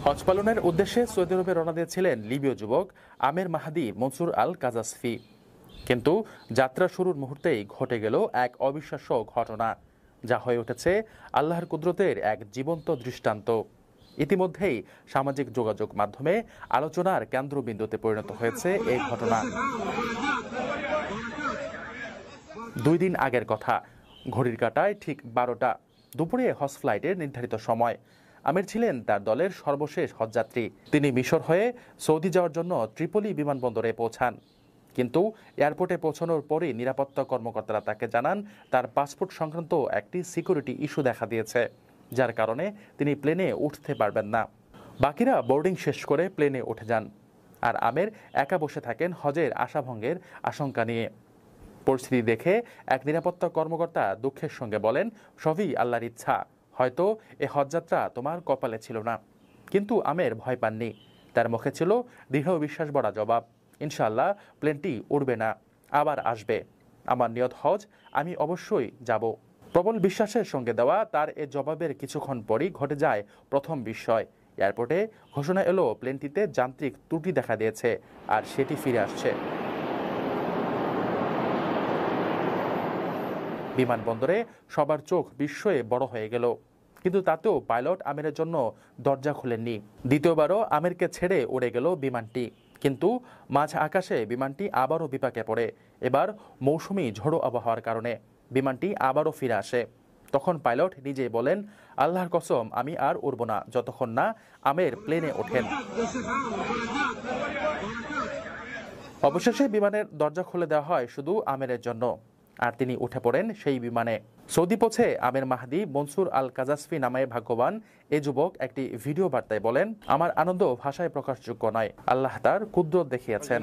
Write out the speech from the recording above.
হজ পালনের উদ্দেশ্যে সৌদি আরবে রওনা দিয়েছিলেন লিবীয় যুবক আমের মাহাদি মনসুর আল কাজাসফি। কিন্তু যাত্রা শুরুর মুহূর্তেই ঘটে গেল এক অবিশ্বাস্য ঘটনা, যা হয়ে উঠেছে আল্লাহর কুদরতের এক জীবন্ত দৃষ্টান্ত। ইতিমধ্যেই সামাজিক যোগাযোগ মাধ্যমে আলোচনার কেন্দ্রবিন্দুতে পরিণত হয়েছে এই ঘটনা। 2 দিন আগের কথা, ঘড়ির কাঁটায় ঠিক 12টা দুপুরে হজ ফ্লাইটের নির্ধারিত সময়। আমির ছিলেন তার দলের সর্বশেষ হজযাত্রী। তিনি মিশর হয়ে সৌদি যাওয়ার জন্য ত্রিপলি বিমানবন্দরে পৌঁছান। কিন্তু এয়ারপোর্টে পৌঁছানোর পরই নিরাপত্তা কর্মকর্তারা তাকে জানান তার পাসপোর্ট সংক্রান্ত একটি সিকিউরিটি ইস্যু দেখা দিয়েছে, যার কারণে তিনি প্লেনে উঠতে পারবেন না। বাকিরা বোর্ডিং শেষ করে প্লেনে উঠে যান, আর আমের একা বসে থাকেন হজের আশাভঙ্গের আশঙ্কা নিয়ে। পরিস্থিতি দেখে এক নিরাপত্তা কর্মকর্তা দুঃখের সঙ্গে বলেন, সবই আল্লাহর ইচ্ছা, হয়তো এ হজযাত্রা তোমার কপালে ছিল না। কিন্তু আমের ভয় পাননি। তার মুখে ছিল দৃঢ় বিশ্বাস ভরা জবাব, ইনশাআল্লাহ প্লেনটি উড়বে না, আবার আসবে। আমার নিয়ত হজ, আমি অবশ্যই যাব। প্রবল বিশ্বাসের সঙ্গে দেওয়া তার এ জবাবের কিছুক্ষণ পরই ঘটে যায় প্রথম বিস্ময়। এয়ারপোর্টে ঘোষণা এলো প্লেনটিতে যান্ত্রিক ত্রুটি দেখা দিয়েছে, আর সেটি ফিরে আসছে। বিমানবন্দরে সবার চোখ বিস্ময়ে বড় হয়ে গেল, কিন্তু তাতেও পাইলট আমিরের জন্য দরজা খুলেননি। দ্বিতীয়বারও আমিরকে ছেড়ে উড়ে গেল বিমানটি, কিন্তু মাঝ আকাশে বিমানটি আবারও বিপাকে পড়ে। এবার মৌসুমি ঝোড়ো আবহাওয়ার কারণে বিমানটি আবারও ফিরে আসে। তখন পাইলট নিজেই বলেন, আল্লাহর কসম, আমি আর উড়ব না যতক্ষণ না আমের প্লেনে ওঠেন। অবশেষে বিমানের দরজা খুলে দেওয়া হয় শুধু আমেরের জন্য, আর তিনি উঠে পড়েন সেই বিমানে। সৌদি পৌঁছে আমের মাহাদি মনসুর আল কাজাসফি নামে ভাগ্যবান এ যুবক একটি ভিডিও বার্তায় বলেন, আমার আনন্দ ভাষায় প্রকাশযোগ্য নয়, আল্লাহ তার কুদরত দেখিয়েছেন।